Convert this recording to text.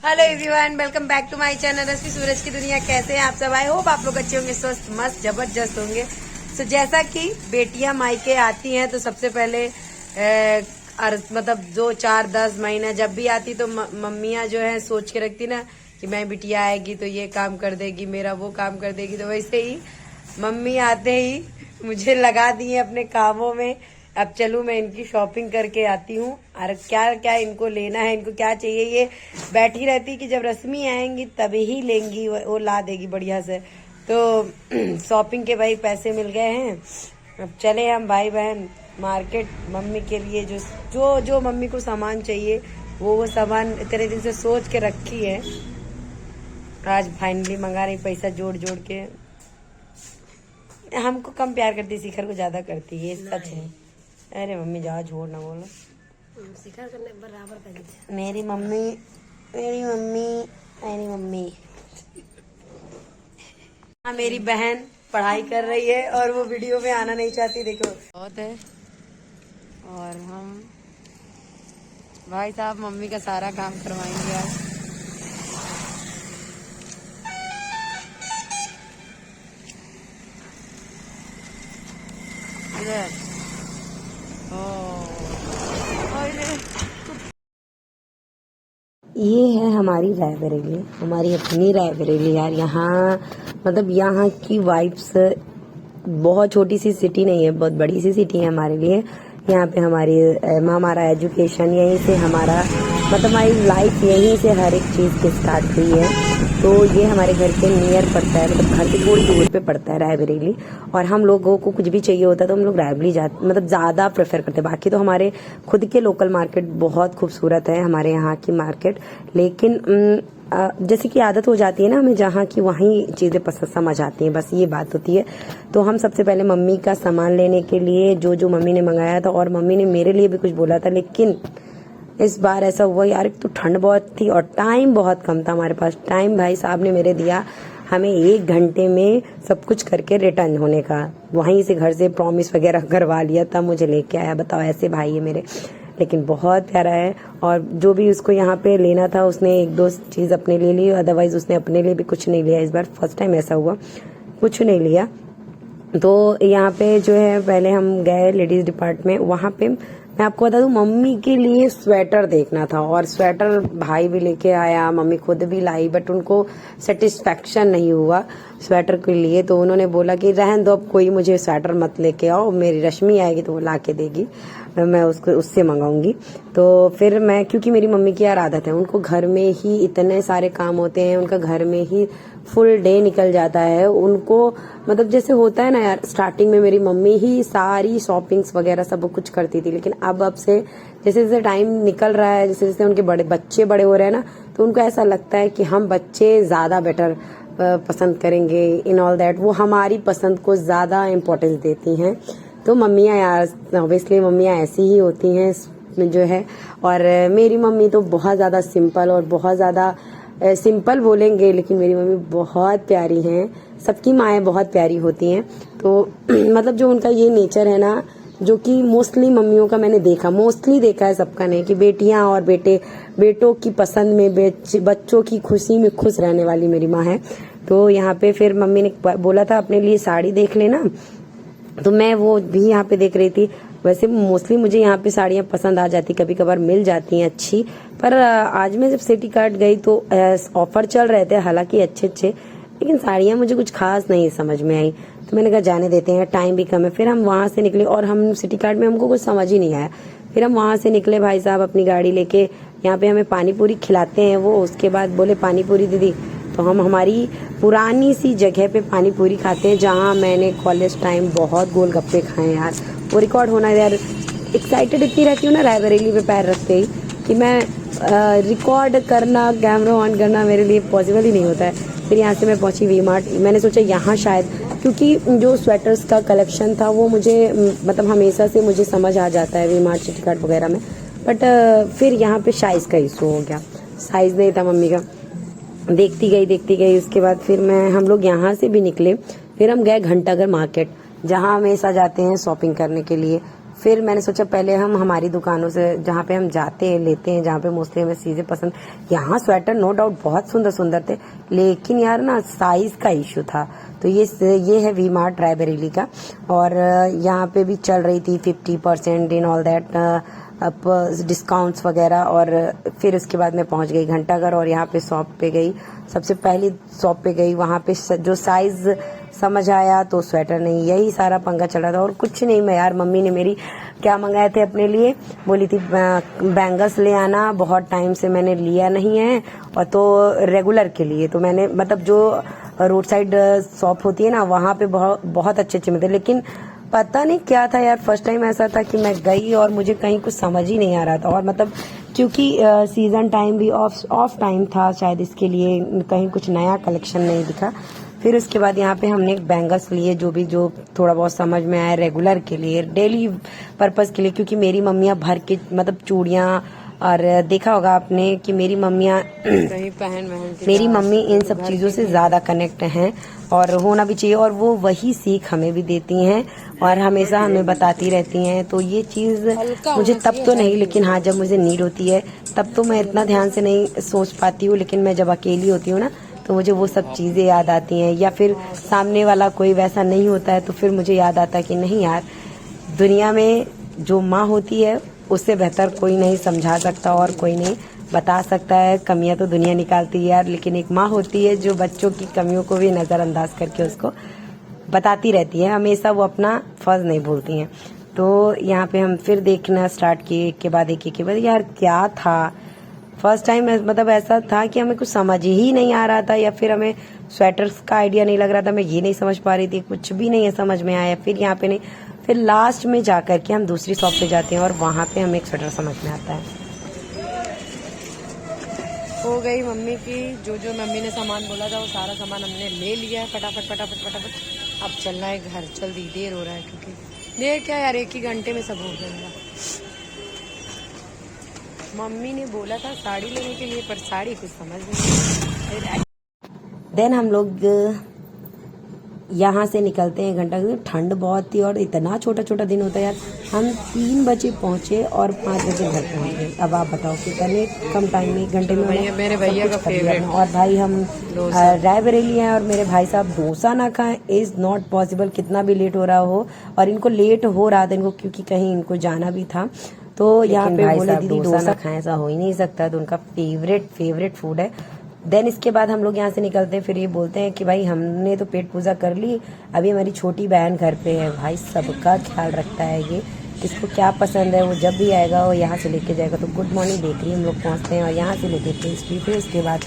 Hello everyone, welcome back to my channel Rashmi Suraj की दुनिया। कैसे हैं आप सब? आई होप आप लोग अच्छे होंगे, स्वस्थ मस्त जबरदस्त होंगे। सो जैसा कि बेटियां मायके आती हैं तो सबसे पहले मतलब 2 4 10 महीना जब भी आती तो मम्मियां जो है सोच के रखती ना कि मैं बिटिया आएगी तो ये काम कर देगी, मेरा वो काम कर देगी। तो वैसे ही मम्मी आते ही मुझे लगा दी है अपने कामों में। अब चलूं मैं इनकी शॉपिंग करके आती हूँ और क्या क्या इनको लेना है, इनको क्या चाहिए। ये बैठी रहती कि जब रश्मि आएंगी तभी ही लेंगी, वो ला देगी बढ़िया से। तो शॉपिंग के भाई पैसे मिल गए हैं। अब चले हम भाई बहन मार्केट मम्मी के लिए। जो जो जो मम्मी को सामान चाहिए वो सामान इतने दिन से सोच के रखी है, आज फाइनली मंगा रही पैसा जोड़ जोड़ के। हमको कम प्यार करती, शिखर को ज्यादा करती है, ये सच है। अरे मम्मी जाओ, झूठ ना बोलो। शिखर करने बराबर कर मेरी मम्मी मेरी मम्मी मेरी मम्मी हाँ, मेरी बहन पढ़ाई कर रही है और वो वीडियो में आना नहीं चाहती। देखो बहुत है। और हम भाई साहब मम्मी का सारा काम करवाएंगे आज। इधर ये है हमारी रायबरेली, हमारी अपनी रायबरेली यार। यहाँ मतलब यहाँ की वाइब्स, बहुत छोटी सी सिटी नहीं है, बहुत बड़ी सी सिटी है हमारे लिए। यहाँ पे हमारा एजुकेशन यहीं से, हमारा मतलब हमारी लाइफ यहीं से हर एक चीज की स्टार्ट हुई है। तो ये हमारे घर के नियर पड़ता है, मतलब घर से थोड़ी दूर पे पड़ता है रायबरेली। और हम लोगों को कुछ भी चाहिए होता है तो हम लोग रायबरेली जाते, मतलब ज्यादा प्रेफर करते हैं। बाकी तो हमारे खुद के लोकल मार्केट बहुत खूबसूरत है, हमारे यहाँ की मार्केट। लेकिन जैसे कि आदत हो जाती है ना हमें, जहाँ की वहीं चीजें पसंद समझ आती हैं, बस ये बात होती है। तो हम सबसे पहले मम्मी का सामान लेने के लिए जो जो मम्मी ने मंगाया था, और मम्मी ने मेरे लिए भी कुछ बोला था, लेकिन इस बार ऐसा हुआ यार, एक तो ठंड बहुत थी और टाइम बहुत कम था हमारे पास। टाइम भाई साहब ने मेरे दिया हमें 1 घंटे में सब कुछ करके रिटर्न होने का। वहीं से घर से प्रॉमिस वगैरह करवा लिया था, मुझे लेके आया। बताओ, ऐसे भाई है मेरे। लेकिन बहुत प्यारा है। और जो भी उसको यहाँ पे लेना था उसने 1 2 चीज अपने लिए ली, अदरवाइज उसने अपने लिए भी कुछ नहीं लिया। इस बार फर्स्ट टाइम ऐसा हुआ, कुछ नहीं लिया। तो यहाँ पे जो है पहले हम गए लेडीज डिपार्टमेंट। वहां पे मैं आपको बता दूं, मम्मी के लिए स्वेटर देखना था और स्वेटर भाई भी लेके आया, मम्मी खुद भी लाई, बट उनको सेटिस्फेक्शन नहीं हुआ स्वेटर के लिए। तो उन्होंने बोला कि रहन दो, अब कोई मुझे स्वेटर मत लेके आओ, मेरी रश्मि आएगी तो वो ला के देगी, मैं उसको उससे मंगाऊंगी। तो फिर मैं, क्योंकि मेरी मम्मी की यार आदत है, उनको घर में ही इतने सारे काम होते हैं, उनका घर में ही फुल डे निकल जाता है उनको। मतलब जैसे होता है ना यार, स्टार्टिंग में मेरी मम्मी ही सारी शॉपिंग्स वगैरह सब कुछ करती थी, लेकिन अब से जैसे जैसे टाइम निकल रहा है, जैसे जैसे उनके बच्चे बड़े हो रहे हैं ना, तो उनको ऐसा लगता है कि हम बच्चे ज्यादा बेटर पसंद करेंगे इन ऑल दैट। वो हमारी पसंद को ज्यादा इम्पोर्टेंस देती हैं। तो मम्मियाँ यार, ऑब्वियसली मम्मियाँ ऐसी ही होती हैं जो है। और मेरी मम्मी तो बहुत ज्यादा सिंपल, और बहुत ज्यादा सिंपल बोलेंगे, लेकिन मेरी मम्मी बहुत प्यारी हैं। सबकी माएँ बहुत प्यारी होती हैं। तो मतलब जो उनका ये नेचर है ना, जो कि मोस्टली मम्मियों का मैंने देखा, मोस्टली देखा है, सबका नहीं, कि बेटियां और बेटों की पसंद में, बच्चों की खुशी में खुश रहने वाली मेरी माँ है। तो यहाँ पे फिर मम्मी ने बोला था अपने लिए साड़ी देख लेना, तो मैं वो भी यहाँ पे देख रही थी। वैसे मोस्टली मुझे यहाँ पे साड़ियाँ पसंद आ जाती, कभी कभार मिल जाती हैं अच्छी। पर आज मैं जब सिटी कार्ट गई तो ऑफर चल रहे थे, हालांकि अच्छे अच्छे, लेकिन साड़ियाँ मुझे कुछ खास नहीं समझ में आई। तो मैंने कहा जाने देते हैं, टाइम भी कम है। फिर हम वहां से निकले और हम सिटी कार्ट में हमको कुछ समझ ही नहीं आया। फिर हम वहां से निकले भाई साहब अपनी गाड़ी लेके। यहाँ पे हमें पानी पूरी खिलाते हैं वो, उसके बाद बोले पानी पूरी दीदी। तो हम हमारी पुरानी सी जगह पे पानी पूरी खाते हैं, जहाँ मैंने कॉलेज टाइम बहुत गोलगप्पे खाए यार। वो रिकॉर्ड होना यार, एक्साइटेड इतनी रहती हूँ ना रायबरेली पे पैर रखते ही, कि मैं रिकॉर्ड करना, कैमरा ऑन करना मेरे लिए पॉसिबल ही नहीं होता है। फिर यहाँ से मैं पहुंची वी मार्ट। मैंने सोचा यहाँ शायद, क्योंकि जो स्वेटर्स का कलेक्शन था वो मुझे मतलब हमेशा से मुझे समझ आ जाता है वी मार्ट, सिटी कार्ट वगैरह में। बट फिर यहाँ पे साइज का इशू हो गया, साइज नहीं था मम्मी का। देखती गई उसके बाद फिर हम लोग यहाँ से भी निकले। फिर हम गए घंटाघर मार्केट, जहाँ हमेशा जाते हैं शॉपिंग करने के लिए। फिर मैंने सोचा पहले हम हमारी दुकानों से जहाँ पे हम जाते हैं लेते हैं, जहाँ पे मोस्टली हमें चीजें पसंद, यहाँ स्वेटर नो डाउट बहुत सुंदर सुंदर थे, लेकिन यार ना साइज का इशू था। तो ये है वी मार्ट रायबरेली का, और यहाँ पे भी चल रही थी 50% इन ऑल दैट अब डिस्काउंट्स वगैरह। और फिर उसके बाद मैं पहुंच गई घंटाघर, और यहाँ पे शॉप पे गई, सबसे पहली शॉप पे गई। वहाँ पे जो साइज समझ आया तो स्वेटर नहीं, यही सारा पंगा चल रहा था और कुछ नहीं। मैं यार मम्मी ने मेरी क्या मंगाए थे अपने लिए, बोली थी बैंगल्स ले आना, बहुत टाइम से मैंने लिया नहीं है, और तो रेगुलर के लिए तो मैंने मतलब जो रोड साइड शॉप होती है ना वहाँ पे बहुत अच्छे अच्छे मिलते, लेकिन पता नहीं क्या था यार, फर्स्ट टाइम ऐसा था कि मैं गई और मुझे कहीं कुछ समझ ही नहीं आ रहा था। और मतलब क्योंकि सीजन टाइम भी ऑफ टाइम था शायद, इसके लिए कहीं कुछ नया कलेक्शन नहीं दिखा। फिर उसके बाद यहाँ पे हमने बैंगल्स लिए, जो थोड़ा बहुत समझ में आया रेगुलर के लिए, डेली पर्पस के लिए, क्योंकि मेरी मम्मियाँ भर के मतलब चूड़ियाँ, और देखा होगा आपने कि मेरी मम्मियाँ मेरी मम्मी इन सब चीज़ों से ज़्यादा कनेक्ट हैं, और होना भी चाहिए, और वो वही सीख हमें भी देती हैं और हमेशा हमें बताती रहती हैं। तो ये चीज़ मुझे तब तो नहीं, लेकिन हाँ जब मुझे नीड होती है तब तो मैं इतना ध्यान से नहीं सोच पाती हूँ, लेकिन मैं जब अकेली होती हूँ ना तो मुझे वो सब चीज़ें याद आती हैं, या फिर सामने वाला कोई वैसा नहीं होता है तो फिर मुझे याद आता है कि नहीं यार, दुनिया में जो माँ होती है उससे बेहतर कोई नहीं समझा सकता और कोई नहीं बता सकता है। कमियां तो दुनिया निकालती है यार, लेकिन एक माँ होती है जो बच्चों की कमियों को भी नज़रअंदाज करके उसको बताती रहती है, हमेशा वो अपना फर्ज नहीं भूलती हैं। तो यहाँ पे हम फिर देखना स्टार्ट किए, एक के बाद एक के बाद। यार क्या था फर्स्ट टाइम, मतलब ऐसा था कि हमें कुछ समझ ही नहीं आ रहा था, या फिर हमें स्वेटर्स का आइडिया नहीं लग रहा था, मैं ये नहीं समझ पा रही थी, कुछ भी नहीं है समझ में आया। फिर यहाँ पे नहीं, फिर लास्ट में जाकर के हम दूसरी शॉप पे जाते हैं और वहाँ पे हमें एक स्वेटर समझ में आता है। हो गई मम्मी की जो मम्मी ने सामान बोला था वो सारा सामान हमने ले लिया है, फटाफट फटाफट फटाफट। अब चलना है घर, जल्दी देर हो रहा है, क्योंकि देर क्या यार, एक ही घंटे में सब हो जाएगा। मम्मी ने बोला था साड़ी लेने के लिए, पर साड़ी कुछ समझ नहीं। देन हम लोग यहाँ से निकलते हैं घंटा, क्योंकि ठंड बहुत थी और इतना छोटा छोटा दिन होता है यार। हम 3 बजे पहुँचे और 5 बजे घर पहुँच गए। अब आप बताओ कितने कम टाइम में, 1 घंटे में मेरे भैया का फेवरेट। और भाई हम रायबरेली हैं और मेरे भाई साहब डोसा ना खाएं इज नॉट पॉसिबल, कितना भी लेट हो रहा हो। और इनको लेट हो रहा था इनको, क्योंकि कहीं इनको जाना भी था। तो यहाँ पे बोले दीदी डोसा ना खाएं, ऐसा हो ही नहीं सकता, तो उनका फेवरेट फूड है। देन इसके बाद हम लोग यहाँ से निकलते हैं, फिर ये बोलते हैं कि भाई हमने तो पेट पूजा कर ली, अभी हमारी छोटी बहन घर पे है। भाई सबका ख्याल रखता है ये, किसको क्या पसंद है वो जब भी आएगा वो यहाँ से लेके जाएगा। तो गुड मॉर्निंग बेकरी हम लोग पहुँचते हैं और यहाँ से लेते पेस्ट्री, फिर उसके बाद